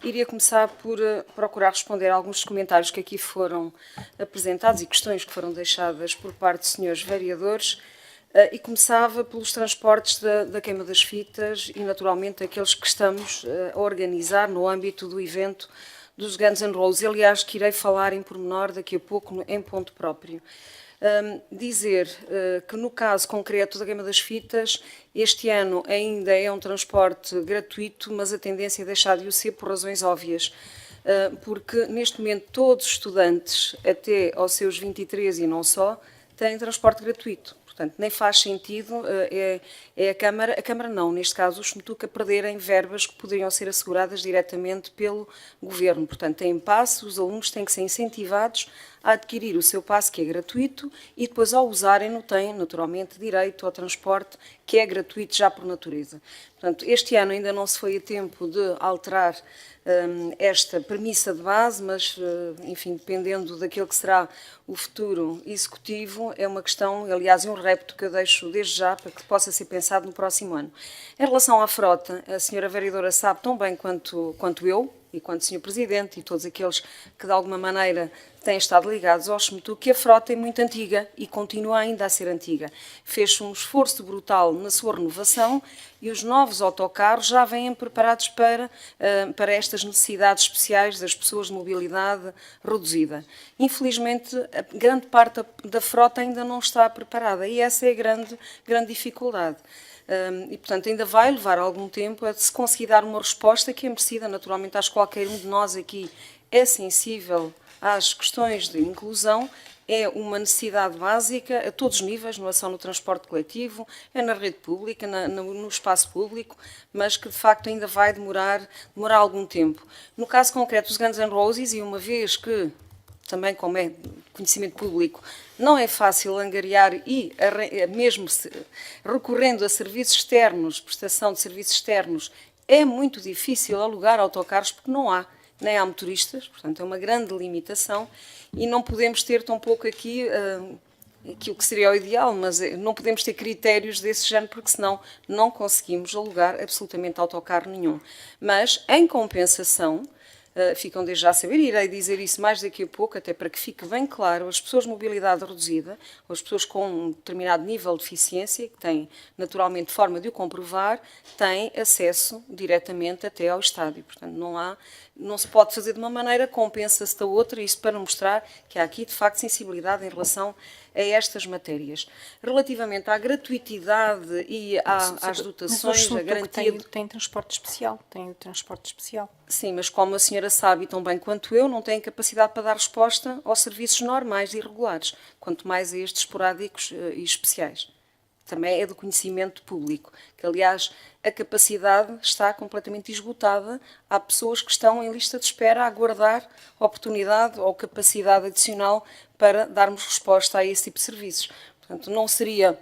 Iria começar por procurar responder a alguns dos comentários que aqui foram apresentados e questões que foram deixadas por parte de senhores vereadores, e começava pelos transportes da queima das fitas e, naturalmente, aqueles que estamos a organizar no âmbito do evento dos Guns N' Roses. Aliás, que irei falar em pormenor daqui a pouco em ponto próprio. Dizer que no caso concreto da queima das fitas, este ano ainda é um transporte gratuito, mas a tendência é deixar de o ser por razões óbvias, porque neste momento todos os estudantes, até aos seus 23 e não só, têm transporte gratuito. Portanto, nem faz sentido a Câmara não, neste caso os SMTUC, a perderem verbas que poderiam ser asseguradas diretamente pelo Governo. Portanto, têm passe, os alunos têm que ser incentivados a adquirir o seu passe, que é gratuito, e depois, ao usarem-no, têm, naturalmente, direito ao transporte, que é gratuito já por natureza. Portanto, este ano ainda não se foi a tempo de alterar esta premissa de base, mas, enfim, dependendo daquilo que será o futuro executivo, é uma questão, aliás, é um repto que eu deixo desde já para que possa ser pensado no próximo ano. Em relação à frota, a senhora vereadora sabe tão bem quanto eu, e quanto o Sr. Presidente e todos aqueles que de alguma maneira têm estado ligados ao SMTUC, que a frota é muito antiga e continua ainda a ser antiga. Fez-se um esforço brutal na sua renovação e os novos autocarros já vêm preparados para estas necessidades especiais das pessoas de mobilidade reduzida. Infelizmente, a grande parte da frota ainda não está preparada e essa é a grande dificuldade. E, portanto, ainda vai levar algum tempo a se conseguir dar uma resposta que é merecida. Naturalmente, acho que qualquer um de nós aqui é sensível às questões de inclusão, é uma necessidade básica a todos os níveis, não é só no transporte coletivo, é na rede pública, no espaço público, mas que de facto ainda vai demorar algum tempo. No caso concreto dos Guns N' Roses, e uma vez que também, como é conhecimento público, não é fácil angariar e, mesmo recorrendo a serviços externos, prestação de serviços externos, é muito difícil alugar autocarros porque não há, nem há motoristas, portanto é uma grande limitação e não podemos ter tampouco aqui aquilo que seria o ideal, mas não podemos ter critérios desse género porque senão não conseguimos alugar absolutamente autocarro nenhum. Mas, em compensação, ficam desde já a saber, e irei dizer isso mais daqui a pouco, até para que fique bem claro, as pessoas de mobilidade reduzida, ou as pessoas com um determinado nível de deficiência, que têm naturalmente forma de o comprovar, têm acesso diretamente até ao estádio. Portanto, não se pode fazer de uma maneira, compensa-se da outra, isso para mostrar que há aqui, de facto, sensibilidade em relação a estas matérias. Relativamente à gratuitidade e às dotações, a garantia... Tem transporte especial, Sim, mas como a senhora sabe tão bem quanto eu, não tem capacidade para dar resposta aos serviços normais e regulares, quanto mais a estes esporádicos e especiais. Também é do conhecimento público, que aliás a capacidade está completamente esgotada. Há pessoas que estão em lista de espera a aguardar oportunidade ou capacidade adicional para darmos resposta a esse tipo de serviços. Portanto, não seria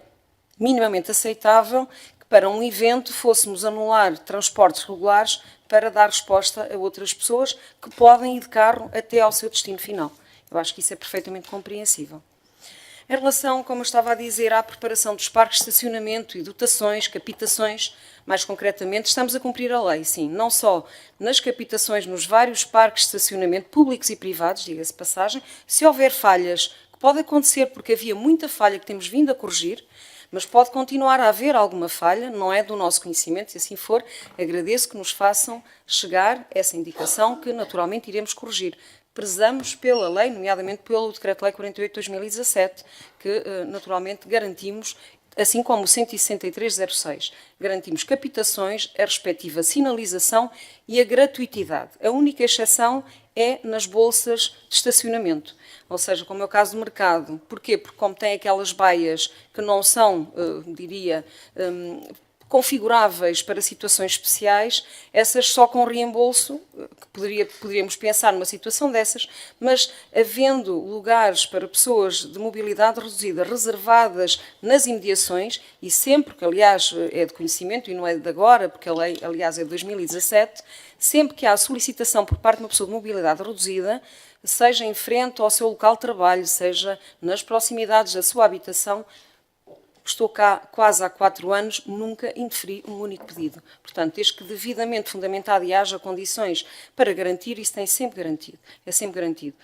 minimamente aceitável que para um evento fôssemos anular transportes regulares para dar resposta a outras pessoas que podem ir de carro até ao seu destino final. Eu acho que isso é perfeitamente compreensível. Em relação, como eu estava a dizer, à preparação dos parques de estacionamento e dotações, capitações, mais concretamente, estamos a cumprir a lei, sim, não só nas capitações nos vários parques de estacionamento públicos e privados, diga-se de passagem, se houver falhas, que pode acontecer porque havia muita falha que temos vindo a corrigir, mas pode continuar a haver alguma falha, não é do nosso conhecimento, se assim for, agradeço que nos façam chegar essa indicação que naturalmente iremos corrigir. Prezamos pela lei, nomeadamente pelo Decreto-Lei 48/2017, que naturalmente garantimos, assim como o 163/06, garantimos capitações, a respectiva sinalização e a gratuitidade. A única exceção é nas bolsas de estacionamento, ou seja, como é o caso do mercado. Porquê? Porque como tem aquelas baias que não são, configuráveis para situações especiais, essas só com reembolso, que poderíamos pensar numa situação dessas, mas havendo lugares para pessoas de mobilidade reduzida reservadas nas imediações, e sempre que, aliás, é de conhecimento e não é de agora, porque a lei, aliás, é de 2017, sempre que há solicitação por parte de uma pessoa de mobilidade reduzida, seja em frente ao seu local de trabalho, seja nas proximidades da sua habitação, estou cá quase há 4 anos, nunca indeferi um único pedido. Portanto, desde que devidamente fundamentado e haja condições para garantir, isso tem sempre garantido, é sempre garantido.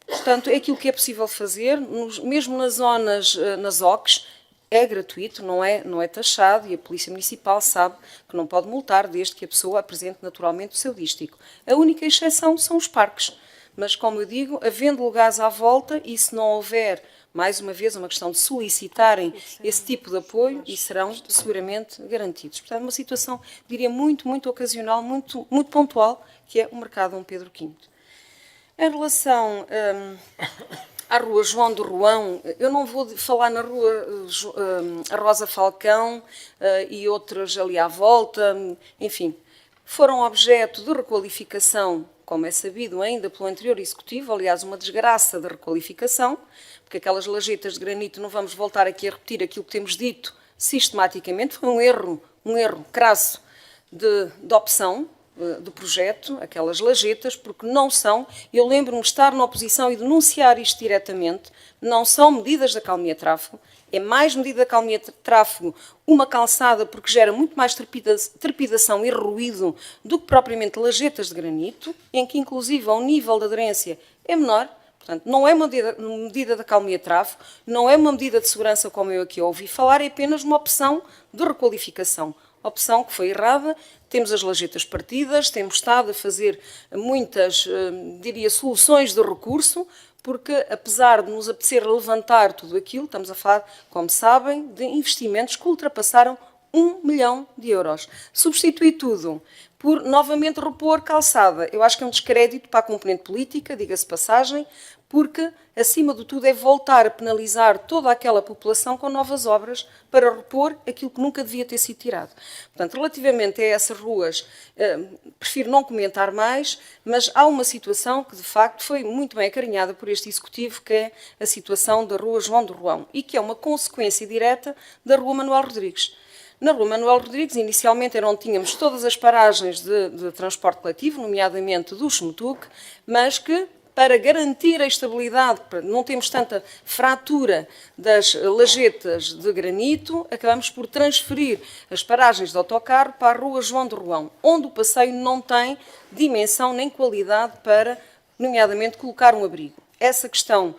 Portanto, é aquilo que é possível fazer, mesmo nas zonas, nas OCs, é gratuito, não é taxado, e a Polícia Municipal sabe que não pode multar desde que a pessoa apresente naturalmente o seu dístico. A única exceção são os parques. Mas, como eu digo, havendo lugares à volta, e se não houver, mais uma vez, uma questão de solicitarem esse tipo de apoio, e serão seguramente garantidos. Portanto, uma situação, diria, muito ocasional, muito pontual, que é o mercado Dom Pedro V. Em relação à Rua João de Roão, eu não vou falar na Rua Rosa Falcão e outras ali à volta, enfim, foram objeto de requalificação, como é sabido ainda pelo anterior Executivo, aliás, uma desgraça de requalificação, porque aquelas lajetas de granito, não vamos voltar aqui a repetir aquilo que temos dito sistematicamente, foi um erro crasso de opção do projeto, aquelas lajetas, porque não são, eu lembro-me de estar na oposição e denunciar isto diretamente, não são medidas da calmia-tráfego, é mais medida da calmia-tráfego uma calçada porque gera muito mais trepidação e ruído do que propriamente lajetas de granito, em que inclusive o nível de aderência é menor. Portanto, não é uma medida da calmia-tráfego, não é uma medida de segurança como eu aqui ouvi falar, é apenas uma opção de requalificação. Opção que foi errada, temos as lajetas partidas, temos estado a fazer muitas, diria, soluções de recurso, porque apesar de nos apetecer levantar tudo aquilo, estamos a falar, como sabem, de investimentos que ultrapassaram 1 milhão de euros. Substituir tudo por novamente repor calçada, eu acho que é um descrédito para a componente política, diga-se passagem, porque, acima de tudo, é voltar a penalizar toda aquela população com novas obras para repor aquilo que nunca devia ter sido tirado. Portanto, relativamente a essas ruas, prefiro não comentar mais, mas há uma situação que, de facto, foi muito bem acarinhada por este Executivo, que é a situação da Rua João de Roão, e que é uma consequência direta da Rua Manuel Rodrigues. Na Rua Manuel Rodrigues, inicialmente, era onde tínhamos todas as paragens de transporte coletivo, nomeadamente do Xmetuc, mas que, para garantir a estabilidade, para não termos tanta fratura das lajetas de granito, acabamos por transferir as paragens de autocarro para a Rua João de Roão, onde o passeio não tem dimensão nem qualidade para, nomeadamente, colocar um abrigo. Essa questão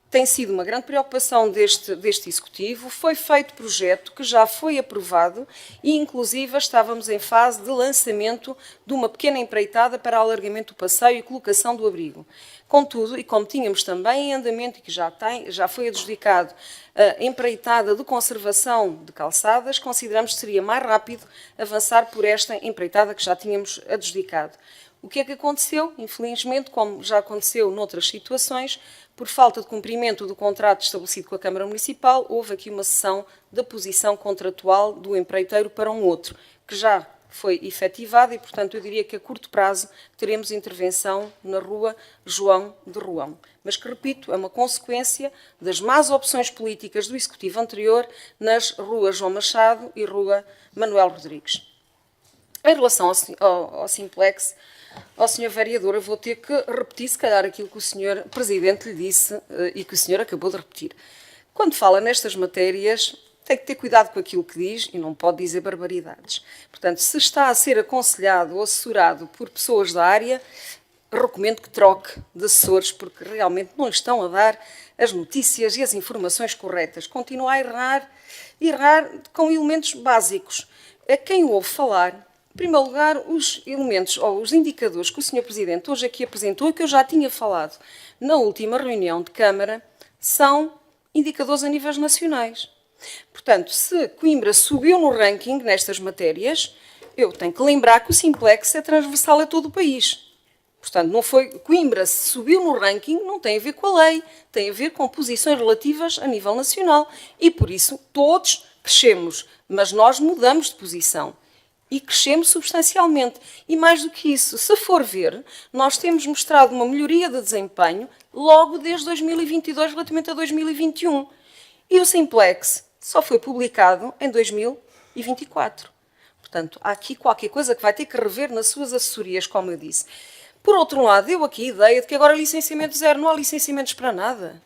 tem sido uma grande preocupação deste Executivo. Foi feito projeto que já foi aprovado e, inclusive, estávamos em fase de lançamento de uma pequena empreitada para alargamento do passeio e colocação do abrigo. Contudo, e como tínhamos também em andamento e que já foi adjudicado a empreitada de conservação de calçadas, consideramos que seria mais rápido avançar por esta empreitada que já tínhamos adjudicado. O que é que aconteceu? Infelizmente, como já aconteceu noutras situações, por falta de cumprimento do contrato estabelecido com a Câmara Municipal, houve aqui uma cessão da posição contratual do empreiteiro para um outro, que já foi efetivada e, portanto, eu diria que a curto prazo teremos intervenção na Rua João de Roão. Mas que, repito, é uma consequência das más opções políticas do Executivo anterior nas ruas João Machado e Rua Manuel Rodrigues. Em relação ao Simplex, ao Sr. Vereador, eu vou ter que repetir, se calhar, aquilo que o Sr. Presidente lhe disse e que o Sr. acabou de repetir. Quando fala nestas matérias, tem que ter cuidado com aquilo que diz e não pode dizer barbaridades. Portanto, se está a ser aconselhado ou assessorado por pessoas da área, recomendo que troque de assessores, porque realmente não estão a dar as notícias e as informações corretas. Continua a errar com elementos básicos. A quem o ouve falar, em primeiro lugar, os elementos ou os indicadores que o Sr. Presidente hoje aqui apresentou e que eu já tinha falado na última reunião de Câmara, são indicadores a níveis nacionais. Portanto, se Coimbra subiu no ranking nestas matérias, eu tenho que lembrar que o Simplex é transversal a todo o país. Portanto, não foi Coimbra, se subiu no ranking, não tem a ver com a lei, tem a ver com posições relativas a nível nacional. E, por isso, todos crescemos, mas nós mudamos de posição. E crescemos substancialmente. E mais do que isso, se for ver, nós temos mostrado uma melhoria de desempenho logo desde 2022 relativamente a 2021. E o Simplex só foi publicado em 2024. Portanto, há aqui qualquer coisa que vai ter que rever nas suas assessorias, como eu disse. Por outro lado, deu aqui a ideia de que agora licenciamento zero, não há licenciamentos para nada.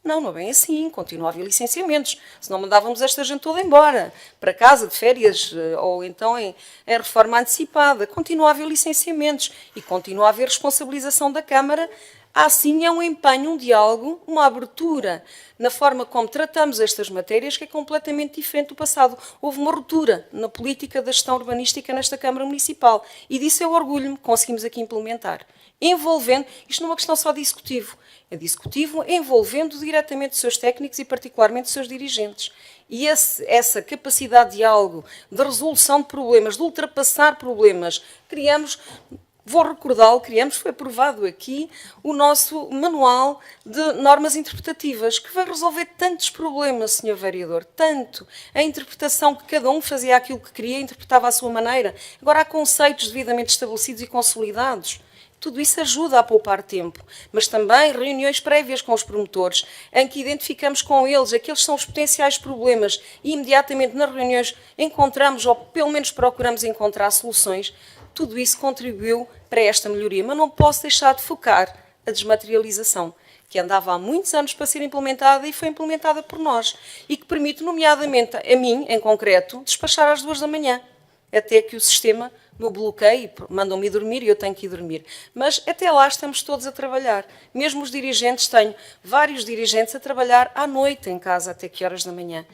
Não, não é bem assim, continua a haver licenciamentos, senão mandávamos esta gente toda embora, para casa de férias, ou então em reforma antecipada. Continua a haver licenciamentos e continua a haver responsabilização da Câmara. Há sim é um empenho, um diálogo, uma abertura na forma como tratamos estas matérias que é completamente diferente do passado. Houve uma ruptura na política da gestão urbanística nesta Câmara Municipal e disso eu orgulho-me, conseguimos aqui implementar. Envolvendo, isto não é uma questão só de executivo, é de executivo envolvendo diretamente os seus técnicos e particularmente os seus dirigentes. E essa capacidade de diálogo, de resolução de problemas, de ultrapassar problemas, criamos... Vou recordá-lo, criamos, foi aprovado aqui, o nosso manual de normas interpretativas, que vai resolver tantos problemas, Sr. Vereador, tanto. A interpretação que cada um fazia aquilo que queria, interpretava à sua maneira. Agora há conceitos devidamente estabelecidos e consolidados. Tudo isso ajuda a poupar tempo, mas também reuniões prévias com os promotores, em que identificamos com eles aqueles que são os potenciais problemas e imediatamente nas reuniões encontramos, ou pelo menos procuramos encontrar soluções. Tudo isso contribuiu para esta melhoria, mas não posso deixar de focar a desmaterialização, que andava há muitos anos para ser implementada e foi implementada por nós, e que permite, nomeadamente a mim, em concreto, despachar às 2 da manhã, até que o sistema me bloqueie, mandam-me dormir e eu tenho que ir dormir. Mas até lá estamos todos a trabalhar. Mesmo os dirigentes, tenho vários dirigentes a trabalhar à noite em casa, até que horas da manhã.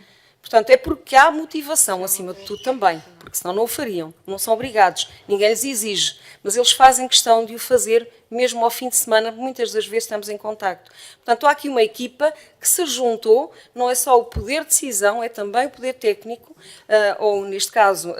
Portanto, é porque há motivação, acima de tudo, também, porque senão não o fariam, não são obrigados, ninguém lhes exige, mas eles fazem questão de o fazer mesmo ao fim de semana, muitas das vezes estamos em contacto. Portanto, há aqui uma equipa que se juntou, não é só o poder de decisão, é também o poder técnico, ou neste caso,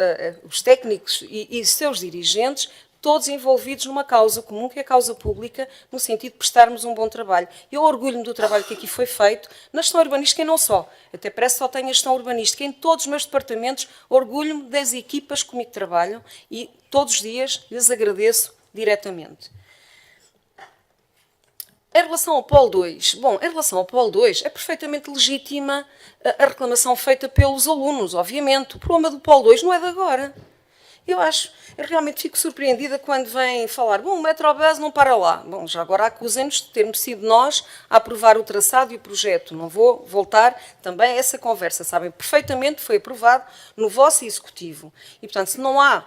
os técnicos e seus dirigentes, todos envolvidos numa causa comum, que é a causa pública, no sentido de prestarmos um bom trabalho. Eu orgulho-me do trabalho que aqui foi feito, na gestão urbanística e não só. Até parece que só tenho a gestão urbanística. Em todos os meus departamentos, orgulho-me das equipas que comigo trabalham e todos os dias lhes agradeço diretamente. Em relação ao Polo 2, bom, em relação ao Polo 2, é perfeitamente legítima a reclamação feita pelos alunos, obviamente. O problema do Polo 2 não é de agora. Eu realmente fico surpreendida quando vêm falar, bom, o Metrobus não para lá. Bom, já agora acusem-nos de termos sido nós a aprovar o traçado e o projeto. Não vou voltar também a essa conversa. Sabem perfeitamente, foi aprovado no vosso executivo. E, portanto, se não há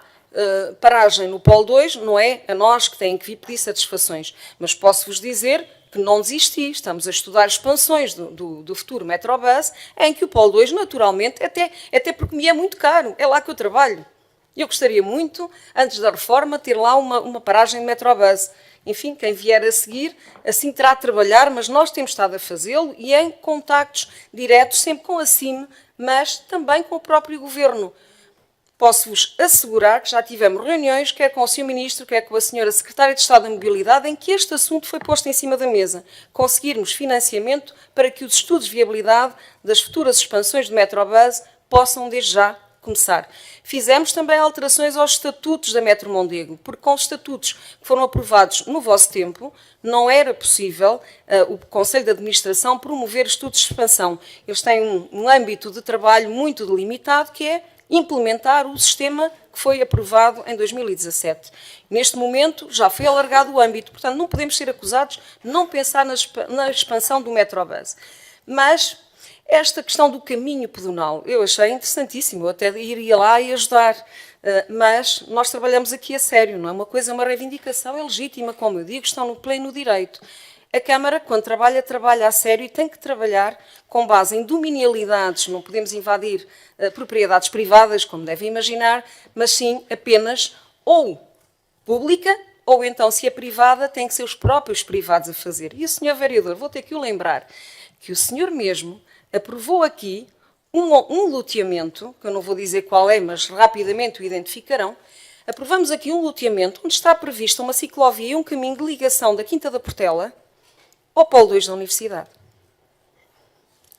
paragem no Polo 2, não é a nós que têm que vir pedir satisfações. Mas posso-vos dizer que não desisti, estamos a estudar expansões do futuro Metrobus, em que o Polo 2, naturalmente, até porque me é muito caro, é lá que eu trabalho. Eu gostaria muito, antes da reforma, ter lá uma paragem de Metrobus. Enfim, quem vier a seguir, assim terá de trabalhar, mas nós temos estado a fazê-lo e em contactos diretos, sempre com a CIM, mas também com o próprio Governo. Posso-vos assegurar que já tivemos reuniões, quer com o Sr. Ministro, quer com a Sra. Secretária de Estado da Mobilidade, em que este assunto foi posto em cima da mesa. Conseguirmos financiamento para que os estudos de viabilidade das futuras expansões de Metrobus possam, desde já, começar. Fizemos também alterações aos estatutos da Metro Mondego, porque com os estatutos que foram aprovados no vosso tempo, não era possível o Conselho de Administração promover estudos de expansão. Eles têm um âmbito de trabalho muito delimitado, que é implementar o sistema que foi aprovado em 2017. Neste momento já foi alargado o âmbito, portanto não podemos ser acusados de não pensar na expansão do Metrobus. Mas esta questão do caminho pedonal, eu achei interessantíssimo, eu até iria lá e ajudar, mas nós trabalhamos aqui a sério, não é uma coisa, uma reivindicação, é legítima, como eu digo, estão no pleno direito. A Câmara, quando trabalha, trabalha a sério e tem que trabalhar com base em dominialidades, não podemos invadir propriedades privadas, como devem imaginar, mas sim apenas ou pública, ou então, se é privada, tem que ser os próprios privados a fazer. E o Sr. Vereador, vou ter que o lembrar, que o senhor mesmo aprovou aqui um loteamento, que eu não vou dizer qual é, mas rapidamente o identificarão. Aprovamos aqui um loteamento onde está prevista uma ciclovia e um caminho de ligação da Quinta da Portela ao Polo 2 da Universidade.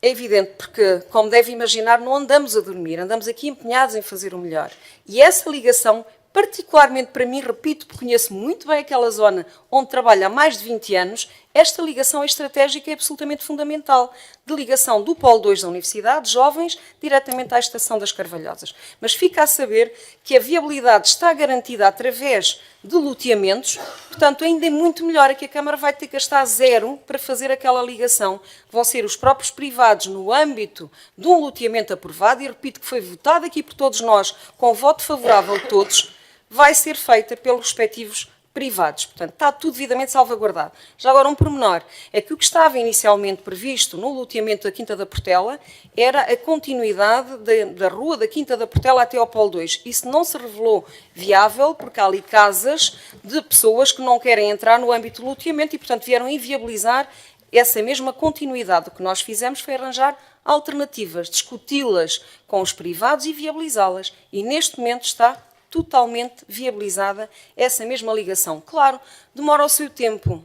É evidente porque, como deve imaginar, não andamos a dormir, andamos aqui empenhados em fazer o melhor. E essa ligação, particularmente para mim, repito, porque conheço muito bem aquela zona onde trabalho há mais de 20 anos, Esta ligação estratégica é absolutamente fundamental, de ligação do Polo 2 da Universidade, jovens, diretamente à Estação das Carvalhosas. Mas fica a saber que a viabilidade está garantida através de loteamentos, portanto, ainda é muito melhor, é que a Câmara vai ter que gastar zero para fazer aquela ligação. Vão ser os próprios privados no âmbito de um loteamento aprovado, e repito que foi votado aqui por todos nós, com voto favorável de todos, vai ser feita pelos respectivos privados. Portanto, está tudo devidamente salvaguardado. Já agora, um pormenor, é que o que estava inicialmente previsto no loteamento da Quinta da Portela era a continuidade da rua da Quinta da Portela até ao Polo 2. Isso não se revelou viável, porque há ali casas de pessoas que não querem entrar no âmbito do loteamento e, portanto, vieram inviabilizar essa mesma continuidade. O que nós fizemos foi arranjar alternativas, discuti-las com os privados e viabilizá-las. E, neste momento, está totalmente viabilizada essa mesma ligação. Claro, demora o seu tempo,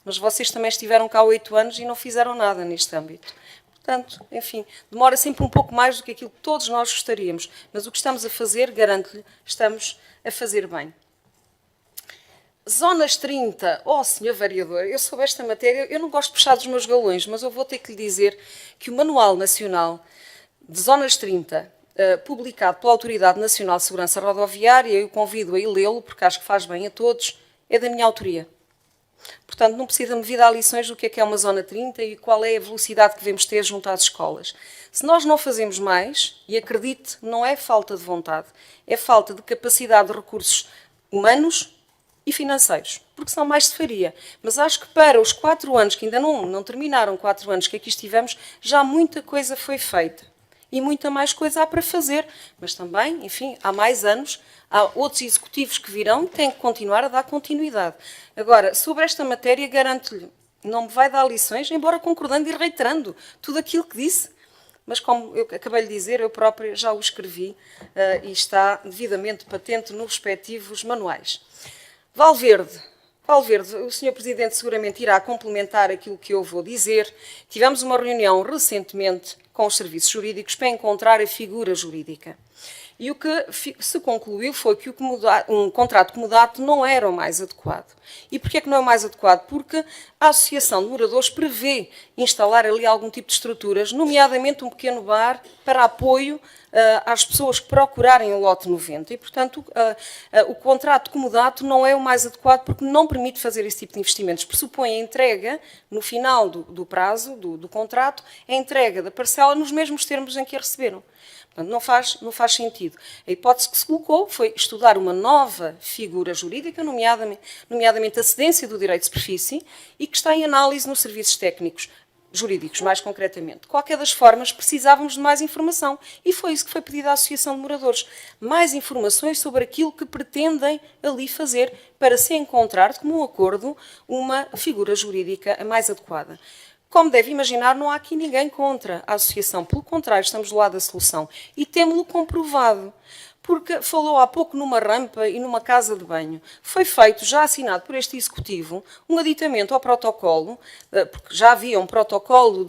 mas vocês também estiveram cá há 8 anos e não fizeram nada neste âmbito. Portanto, enfim, demora sempre um pouco mais do que aquilo que todos nós gostaríamos, mas o que estamos a fazer, garanto-lhe, estamos a fazer bem. Zonas 30, Sr. Vereador, eu sobre esta matéria, eu não gosto de puxar dos meus galões, mas eu vou ter que lhe dizer que o Manual Nacional de Zonas 30, publicado pela Autoridade Nacional de Segurança Rodoviária, eu convido a lê-lo, porque acho que faz bem a todos, é da minha autoria. Portanto, não precisa-me vir dar lições do que é uma zona 30 e qual é a velocidade que devemos ter junto às escolas. Se nós não fazemos mais, e acredite, não é falta de vontade, é falta de capacidade de recursos humanos e financeiros, porque senão mais se faria. Mas acho que para os 4 anos, que ainda não terminaram 4 anos que aqui estivemos, já muita coisa foi feita. E muita mais coisa há para fazer. Mas também, enfim, há mais anos, há outros executivos que virão e têm que continuar a dar continuidade. Agora, sobre esta matéria, garanto-lhe, não me vai dar lições, embora concordando e reiterando tudo aquilo que disse. Mas, como eu acabei de dizer, eu própria já o escrevi e está devidamente patente nos respectivos manuais. Valverde, o Sr. Presidente seguramente irá complementar aquilo que eu vou dizer. Tivemos uma reunião recentemente com os serviços jurídicos para encontrar a figura jurídica. E o que se concluiu foi que um contrato comodato não era o mais adequado. E porquê é que não é o mais adequado? Porque a Associação de Moradores prevê instalar ali algum tipo de estruturas, nomeadamente um pequeno bar para apoio às pessoas que procurarem o lote 90. E, portanto, o contrato comodato não é o mais adequado porque não permite fazer esse tipo de investimentos. Pressupõe a entrega, no final do prazo do contrato, a entrega da parcela nos mesmos termos em que a receberam. Portanto, não faz sentido. A hipótese que se colocou foi estudar uma nova figura jurídica, nomeadamente a cedência do direito de superfície, e que está em análise nos serviços técnicos jurídicos, mais concretamente. De qualquer das formas, precisávamos de mais informação, e foi isso que foi pedido à Associação de Moradores. Mais informações sobre aquilo que pretendem ali fazer para se encontrar, de comum acordo, uma figura jurídica a mais adequada. Como deve imaginar, não há aqui ninguém contra a associação. Pelo contrário, estamos do lado da solução. E temos-lo comprovado. Porque falou há pouco numa rampa e numa casa de banho. Foi feito, já assinado por este Executivo, um aditamento ao protocolo, porque já havia um protocolo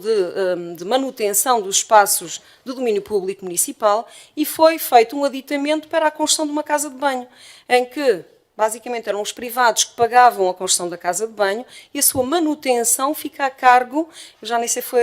de manutenção dos espaços do domínio público municipal, e foi feito um aditamento para a construção de uma casa de banho, em que basicamente eram os privados que pagavam a construção da casa de banho e a sua manutenção fica a cargo, já nem sei, foi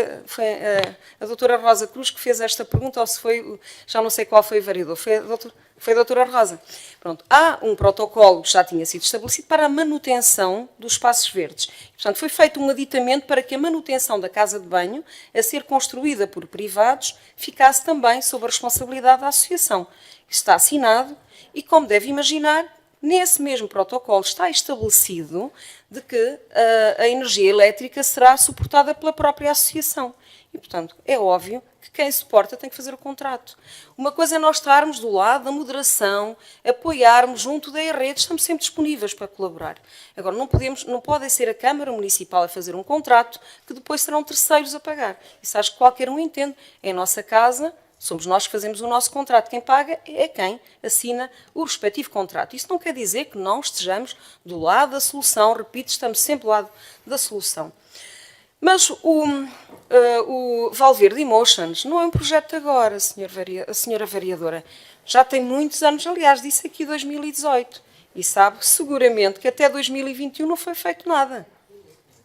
a doutora Rosa Cruz que fez esta pergunta, ou se foi, já não sei qual foi o vereador, foi a doutora Rosa. Pronto, há um protocolo que já tinha sido estabelecido para a manutenção dos espaços verdes. Portanto, foi feito um aditamento para que a manutenção da casa de banho, a ser construída por privados, ficasse também sob a responsabilidade da associação. Está assinado e, como deve imaginar, nesse mesmo protocolo está estabelecido de que a energia elétrica será suportada pela própria associação. E, portanto, é óbvio que quem suporta tem que fazer o contrato. Uma coisa é nós estarmos do lado da moderação, apoiarmos junto da rede, estamos sempre disponíveis para colaborar. Agora, não pode ser a Câmara Municipal a fazer um contrato que depois serão terceiros a pagar. Isso acho que qualquer um entende. É a nossa casa. Somos nós que fazemos o nosso contrato. Quem paga é quem assina o respectivo contrato. Isso não quer dizer que não estejamos do lado da solução. Repito, estamos sempre do lado da solução. Mas o Valverde Emotions não é um projeto de agora, senhora vereadora. Já tem muitos anos, aliás, disse aqui 2018. E sabe seguramente que até 2021 não foi feito nada.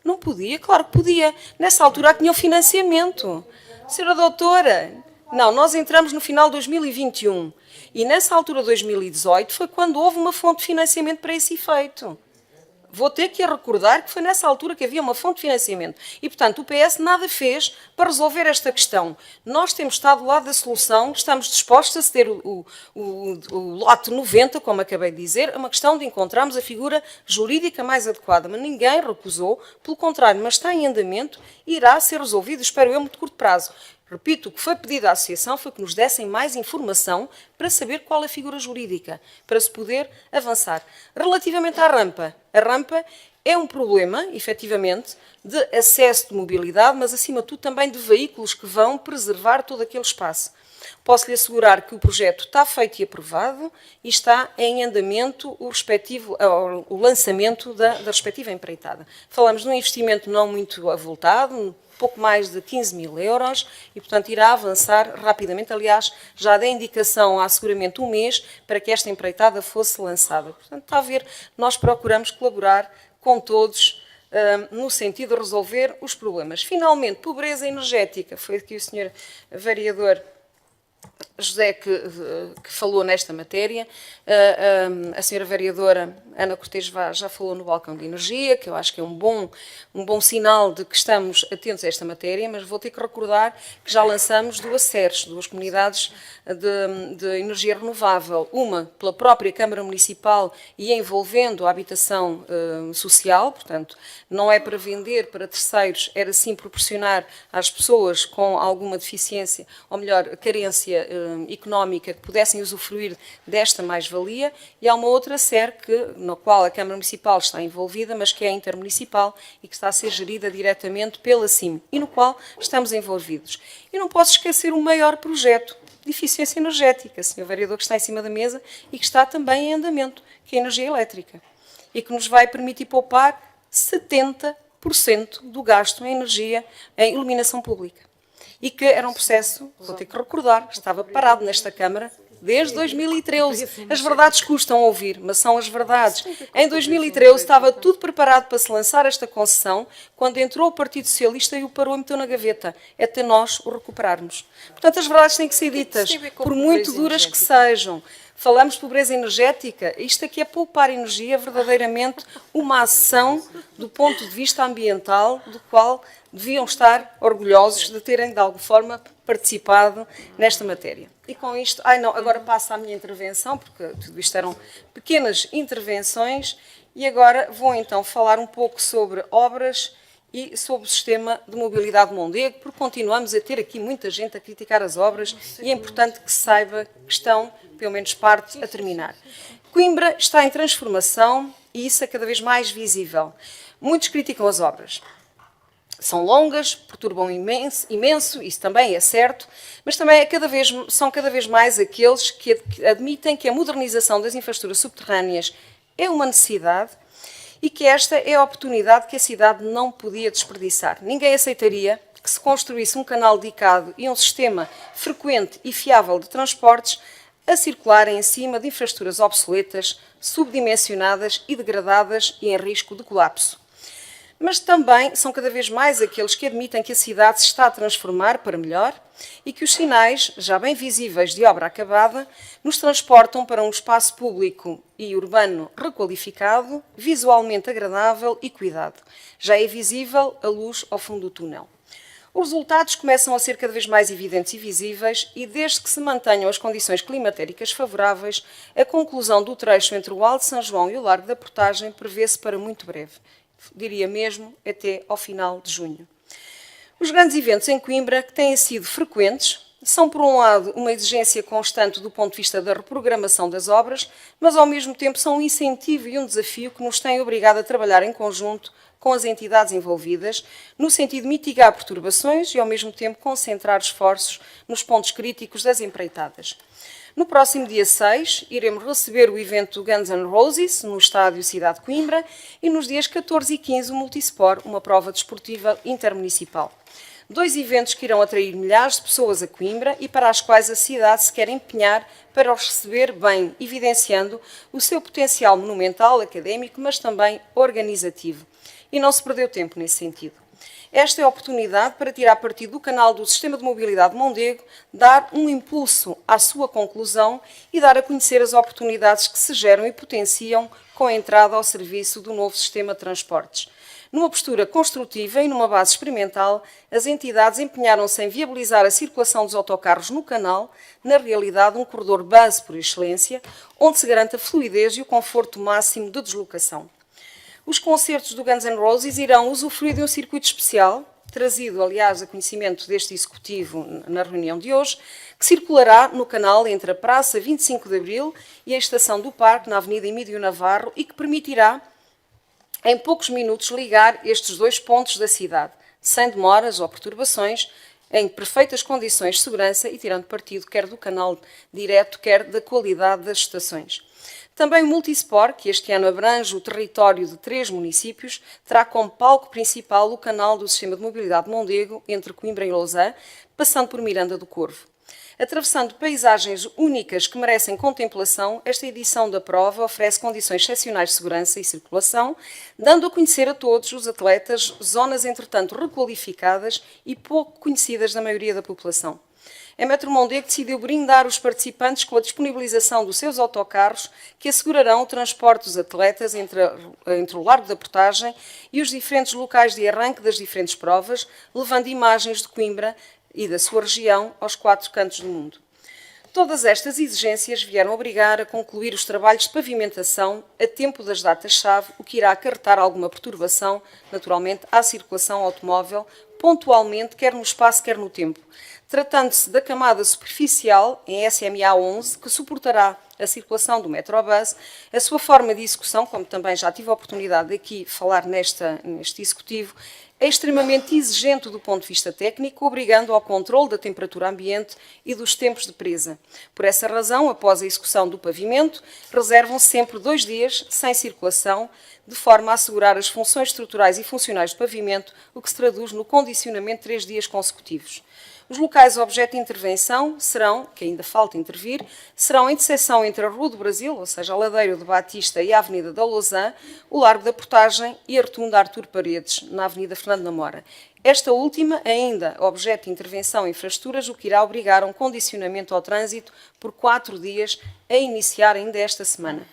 Não podia? Claro que podia. Nessa altura tinha o financiamento. Senhora doutora, não, nós entramos no final de 2021 e nessa altura de 2018 foi quando houve uma fonte de financiamento para esse efeito. Vou ter que recordar que foi nessa altura que havia uma fonte de financiamento. E, portanto, o PS nada fez para resolver esta questão. Nós temos estado do lado da solução, estamos dispostos a ceder o lote 90, como acabei de dizer, é uma questão de encontrarmos a figura jurídica mais adequada. Mas ninguém recusou, pelo contrário, mas está em andamento e irá ser resolvido, espero eu, muito curto prazo. Repito, o que foi pedido à Associação foi que nos dessem mais informação para saber qual é a figura jurídica, para se poder avançar. Relativamente à rampa, a rampa é um problema, efetivamente, de acesso de mobilidade, mas, acima de tudo, também de veículos que vão preservar todo aquele espaço. Posso-lhe assegurar que o projeto está feito e aprovado e está em andamento o lançamento da respectiva empreitada. Falamos de um investimento não muito avultado, pouco mais de 15 mil euros e, portanto, irá avançar rapidamente. Aliás, já dei indicação há seguramente um mês para que esta empreitada fosse lançada. Portanto, está a ver, nós procuramos colaborar com todos no sentido de resolver os problemas. Finalmente, pobreza energética. Foi aqui o senhor vereador José que falou nesta matéria. A senhora vereadora Ana Cortes Vaz já falou no balcão de energia, que eu acho que é um bom sinal de que estamos atentos a esta matéria, mas vou ter que recordar que já lançamos duas SERs, duas comunidades de energia renovável, uma pela própria Câmara Municipal e envolvendo a habitação social, portanto, não é para vender para terceiros, era sim proporcionar às pessoas com alguma deficiência, ou melhor, carência económica, que pudessem usufruir desta mais-valia, e há uma outra SER na qual a Câmara Municipal está envolvida, mas que é intermunicipal e que está a ser gerida diretamente pela CIM, e no qual estamos envolvidos. E não posso esquecer o maior projeto de eficiência energética, senhor vereador, que está em cima da mesa e que está também em andamento, que é a energia elétrica, e que nos vai permitir poupar 70% do gasto em energia em iluminação pública. E que era um processo, vou ter que recordar, estava parado nesta Câmara desde 2013. As verdades custam ouvir, mas são as verdades. Em 2013 estava tudo preparado para se lançar esta concessão, quando entrou o Partido Socialista e o parou e meteu na gaveta. É até nós o recuperarmos. Portanto, as verdades têm que ser ditas, por muito duras que sejam. Falamos de pobreza energética, isto aqui é poupar energia, verdadeiramente uma ação do ponto de vista ambiental, do qual deviam estar orgulhosos de terem, de alguma forma, participado nesta matéria. E com isto, agora passo à minha intervenção, porque tudo isto eram pequenas intervenções, e agora vou então falar um pouco sobre obras e sobre o sistema de mobilidade de Mondego, porque continuamos a ter aqui muita gente a criticar as obras e é importante que se saiba que estão, pelo menos parte, a terminar. Coimbra está em transformação e isso é cada vez mais visível. Muitos criticam as obras. São longas, perturbam imenso, isso também é certo, mas também são cada vez mais aqueles que admitem que a modernização das infraestruturas subterrâneas é uma necessidade e que esta é a oportunidade que a cidade não podia desperdiçar. Ninguém aceitaria que se construísse um canal dedicado e um sistema frequente e fiável de transportes a circularem em cima de infraestruturas obsoletas, subdimensionadas e degradadas e em risco de colapso. Mas também são cada vez mais aqueles que admitem que a cidade se está a transformar para melhor e que os sinais, já bem visíveis de obra acabada, nos transportam para um espaço público e urbano requalificado, visualmente agradável e cuidado. Já é visível a luz ao fundo do túnel. Os resultados começam a ser cada vez mais evidentes e visíveis e, desde que se mantenham as condições climatéricas favoráveis, a conclusão do trecho entre o Alto de São João e o Largo da Portagem prevê-se para muito breve. Diria mesmo até ao final de junho. Os grandes eventos em Coimbra, que têm sido frequentes, são, por um lado, uma exigência constante do ponto de vista da reprogramação das obras, mas, ao mesmo tempo, são um incentivo e um desafio que nos têm obrigado a trabalhar em conjunto com as entidades envolvidas, no sentido de mitigar perturbações e, ao mesmo tempo, concentrar esforços nos pontos críticos das empreitadas. No próximo dia 6, iremos receber o evento Guns N' Roses, no estádio Cidade de Coimbra, e nos dias 14 e 15 o Multisport, uma prova desportiva intermunicipal. 2 eventos que irão atrair milhares de pessoas a Coimbra e para as quais a cidade se quer empenhar para os receber bem, evidenciando o seu potencial monumental, académico, mas também organizativo. e não se perdeu tempo nesse sentido. Esta é a oportunidade para tirar partido do canal do Sistema de Mobilidade de Mondego, dar um impulso à sua conclusão e dar a conhecer as oportunidades que se geram e potenciam com a entrada ao serviço do novo sistema de transportes. Numa postura construtiva e numa base experimental, as entidades empenharam-se em viabilizar a circulação dos autocarros no canal, na realidade um corredor base por excelência, onde se garante a fluidez e o conforto máximo de deslocação. Os concertos do Guns N' Roses irão usufruir de um circuito especial, trazido, aliás, a conhecimento deste Executivo na reunião de hoje, que circulará no canal entre a Praça 25 de Abril e a Estação do Parque, na Avenida Emílio Navarro, e que permitirá, em poucos minutos, ligar estes dois pontos da cidade, sem demoras ou perturbações, em perfeitas condições de segurança e tirando partido quer do canal direto, quer da qualidade das estações. Também o Multisport, que este ano abrange o território de 3 municípios, terá como palco principal o canal do Sistema de Mobilidade de Mondego, entre Coimbra e Lousã, passando por Miranda do Corvo. Atravessando paisagens únicas que merecem contemplação, esta edição da prova oferece condições excepcionais de segurança e circulação, dando a conhecer a todos os atletas zonas, entretanto, requalificadas e pouco conhecidas da maioria da população. A Metro Mondego decidiu brindar os participantes com a disponibilização dos seus autocarros que assegurarão o transporte dos atletas entre o Largo da Portagem e os diferentes locais de arranque das diferentes provas, levando imagens de Coimbra e da sua região aos 4 cantos do mundo. Todas estas exigências vieram obrigar a concluir os trabalhos de pavimentação a tempo das datas-chave, o que irá acarretar alguma perturbação, naturalmente, à circulação automóvel, pontualmente, quer no espaço, quer no tempo. Tratando-se da camada superficial, em SMA 11, que suportará a circulação do Metrobus, a sua forma de execução, como também já tive a oportunidade de aqui falar neste executivo, é extremamente exigente do ponto de vista técnico, obrigando ao controle da temperatura ambiente e dos tempos de presa. Por essa razão, após a execução do pavimento, reservam sempre 2 dias sem circulação, de forma a assegurar as funções estruturais e funcionais do pavimento, o que se traduz no condicionamento de 3 dias consecutivos. Os locais objeto de intervenção serão, que ainda falta intervir, serão a interseção entre a Rua do Brasil, ou seja, a Ladeira do Batista e a Avenida da Lousã, o Largo da Portagem e a Rotunda Artur Paredes, na Avenida Fernando Namora. Esta última, ainda objeto de intervenção em infraestruturas, o que irá obrigar a um condicionamento ao trânsito por 4 dias, a iniciar ainda esta semana.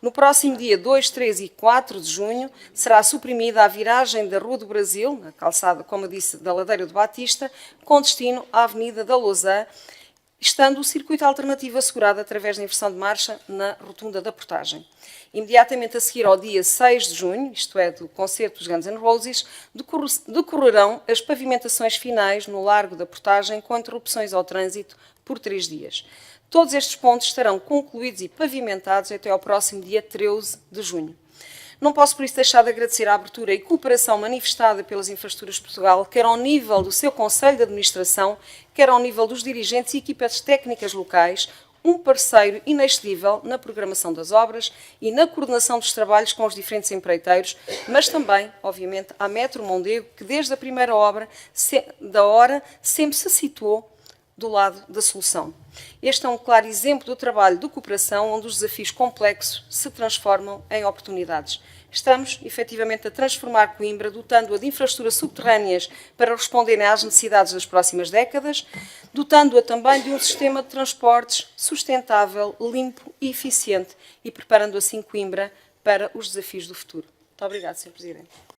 No próximo dia 2, 3 e 4 de junho, será suprimida a viragem da Rua do Brasil, na calçada, como eu disse, da Ladeira do Batista, com destino à Avenida da Lousã, estando o circuito alternativo assegurado através da inversão de marcha na Rotunda da Portagem. Imediatamente a seguir ao dia 6 de junho, isto é, do concerto dos Guns N' Roses, decorrerão as pavimentações finais no Largo da Portagem com interrupções ao trânsito por 3 dias. Todos estes pontos estarão concluídos e pavimentados até ao próximo dia 13 de junho. Não posso, por isso, deixar de agradecer a abertura e cooperação manifestada pelas Infraestruturas de Portugal, quer ao nível do seu Conselho de Administração, quer ao nível dos dirigentes e equipas técnicas locais, um parceiro inexcedível na programação das obras e na coordenação dos trabalhos com os diferentes empreiteiros, mas também, obviamente, à Metro Mondego, que desde a primeira hora sempre se situou do lado da solução. Este é um claro exemplo do trabalho de cooperação, onde os desafios complexos se transformam em oportunidades. Estamos, efetivamente, a transformar Coimbra, dotando-a de infraestruturas subterrâneas para responderem às necessidades das próximas décadas, dotando-a também de um sistema de transportes sustentável, limpo e eficiente e preparando assim Coimbra para os desafios do futuro. Muito obrigada, Sr. Presidente.